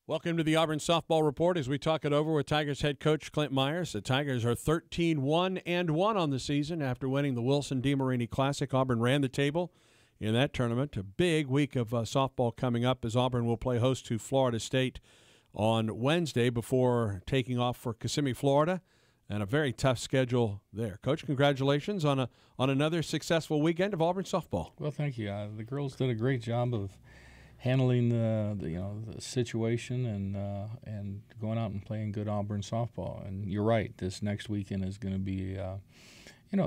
Welcome to the Auburn Softball Report as we talk it over with Tigers head coach Clint Myers. The Tigers are 13-1-1 on the season after winning the Wilson DeMarini Classic. Auburn ran the table in that tournament. A big week of softball coming up as Auburn will play host to Florida State on Wednesday before taking off for Kissimmee, Florida, and a very tough schedule there. Coach, congratulations on another successful weekend of Auburn softball. Well, thank you. The girls did a great job of handling the situation and going out and playing good Auburn softball. And you're right, this next weekend is going to be a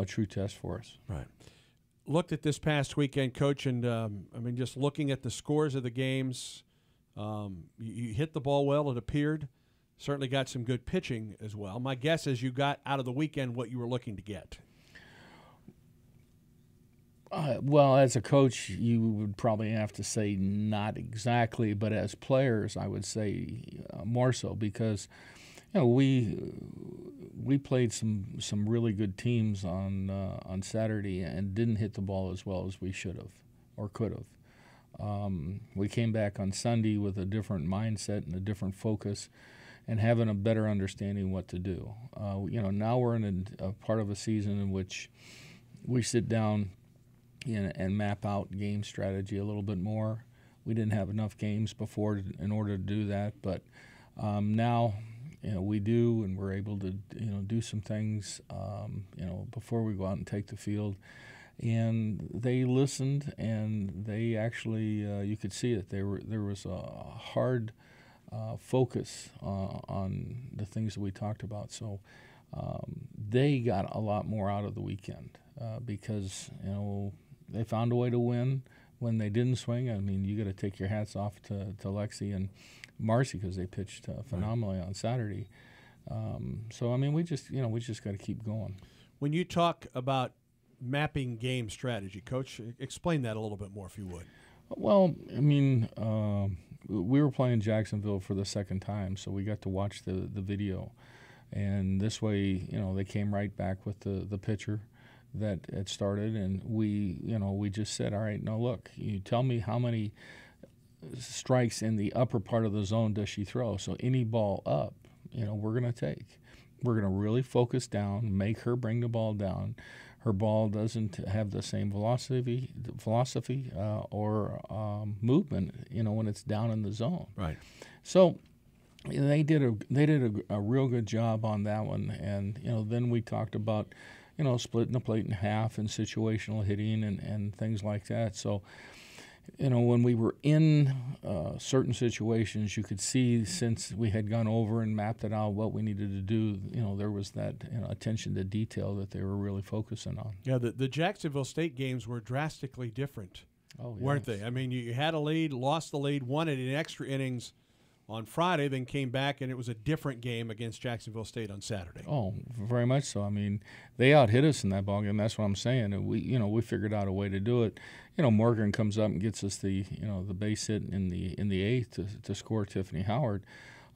true test for us. Right. Looked at this past weekend, Coach, and just looking at the scores of the games, you hit the ball well, it appeared. Certainly got some good pitching as well. My guess is you got out of the weekend what you were looking to get. Well, as a coach, you would probably have to say not exactly, but as players, I would say more so because, we played some really good teams on Saturday and didn't hit the ball as well as we should have or could have. We came back on Sunday with a different mindset and a different focus, and having a better understanding what to do. Now we're in a part of a season in which we sit down and map out game strategy a little bit more. We didn't have enough games before in order to do that, but now we do, and we're able to do some things before we go out and take the field. And they listened, and they actually you could see it. There was a hard focus on the things that we talked about. So they got a lot more out of the weekend because they found a way to win when they didn't swing. I mean, you got to take your hats off to Lexi and Marcy because they pitched phenomenally on Saturday. We just got to keep going. When you talk about mapping game strategy, Coach, explain that a little bit more if you would. Well, we were playing Jacksonville for the second time, so we got to watch the video. And this way, they came right back with the pitcher that had started, and we just said, all right, now look, you tell me how many strikes in the upper part of the zone does she throw. So any ball up, we're going to take. We're going to really focus down, make her bring the ball down. Her ball doesn't have the same philosophy or movement, when it's down in the zone. Right. So they did a real good job on that one, and then we talked about splitting the plate in half and situational hitting and things like that. So when we were in certain situations, you could see, since we had gone over and mapped it out what we needed to do, there was that attention to detail that they were really focusing on. Yeah, the Jacksonville State games were drastically different, weren't they? I mean, you had a lead, lost the lead, won it in extra innings on Friday, then came back, and it was a different game against Jacksonville State on Saturday. Oh, very much so. I mean, they out-hit us in that ballgame. That's what I'm saying. And we figured out a way to do it. Morgan comes up and gets us the base hit in the eighth to score Tiffany Howard.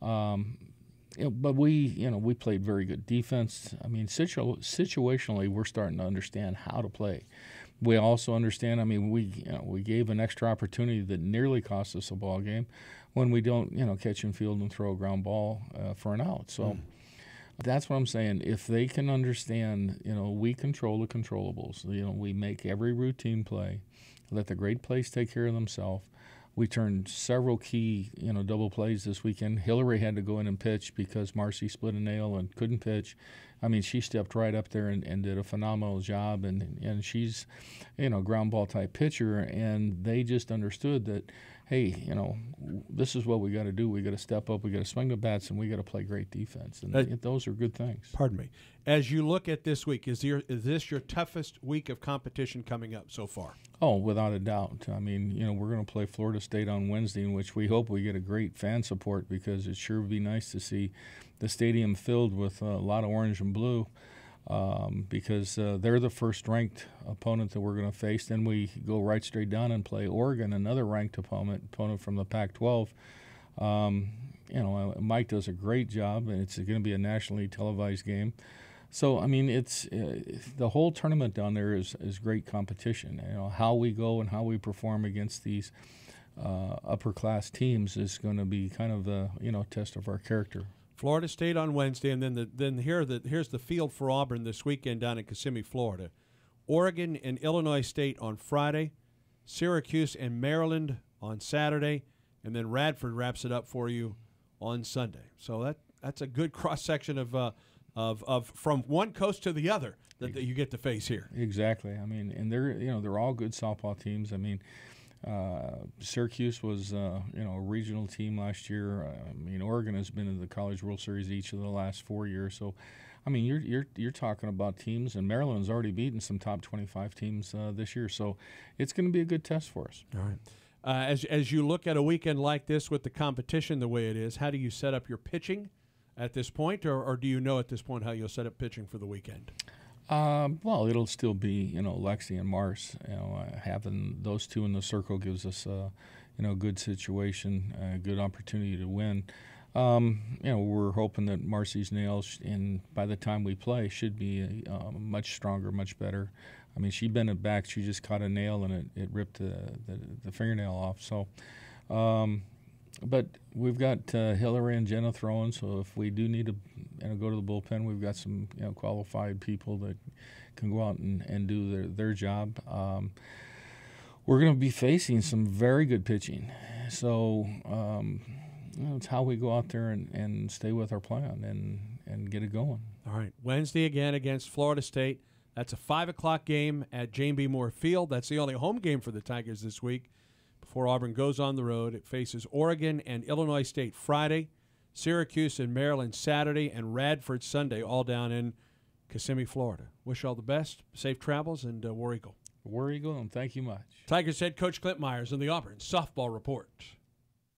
But we played very good defense. I mean, situationally, we're starting to understand how to play. We also understand. I mean, we gave an extra opportunity that nearly cost us a ball game when we don't catch and field and throw a ground ball for an out. So that's what I'm saying. If they can understand, we control the controllables. We make every routine play, let the great plays take care of themselves. We turned several key, double plays this weekend. Hillary had to go in and pitch because Marcy split a nail and couldn't pitch. I mean, she stepped right up there and did a phenomenal job, and she's, ground ball type pitcher, and they just understood that, hey, this is what we got to do. We got to step up. We got to swing the bats, and we got to play great defense. And those are good things. Pardon me. As you look at this week, is this your toughest week of competition coming up so far? Oh, without a doubt. I mean, we're going to play Florida State on Wednesday, in which we hope we get a great fan support, because it sure would be nice to see the stadium filled with a lot of orange and blue. Because they're the first-ranked opponent that we're going to face. Then we go right straight down and play Oregon, another ranked opponent from the Pac-12. Mike does a great job, and it's going to be a nationally televised game. So, I mean, it's the whole tournament down there is great competition. How we go and how we perform against these upper class teams is going to be kind of the test of our character. Florida State on Wednesday, and then here's the field for Auburn this weekend down in Kissimmee, Florida. Oregon and Illinois State on Friday, Syracuse and Maryland on Saturday, and then Radford wraps it up for you on Sunday. So that's a good cross section of from one coast to the other that you get to face here. Exactly. I mean, and they're all good softball teams. I mean, Syracuse was a regional team last year. I mean, Oregon has been in the College World Series each of the last 4 years. So, I mean, you're talking about teams, and Maryland's already beaten some top 25 teams this year. So, it's going to be a good test for us. All right. As you look at a weekend like this with the competition the way it is, how do you set up your pitching at this point, or do you know at this point how you'll set up pitching for the weekend? Well, it'll still be, Lexi and Mars. Having those two in the circle gives us a good situation, a good opportunity to win. We're hoping that Marcy's nails, by the time we play, should be much stronger, much better. I mean, she bent it back. She just caught a nail, and it ripped the fingernail off. So, but we've got Hillary and Jenna throwing, so if we do need to go to the bullpen, we've got some qualified people that can go out and do their job. We're going to be facing some very good pitching, so it's how we go out there and stay with our plan and get it going. All right, Wednesday again against Florida State. That's a 5 o'clock game at Jane B. Moore Field. That's the only home game for the Tigers this week. Before Auburn goes on the road, it faces Oregon and Illinois State Friday, Syracuse and Maryland Saturday, and Radford Sunday, all down in Kissimmee, Florida. Wish you all the best, safe travels, and War Eagle. War Eagle, and thank you much. Tigers head coach Clint Myers in the Auburn Softball Report.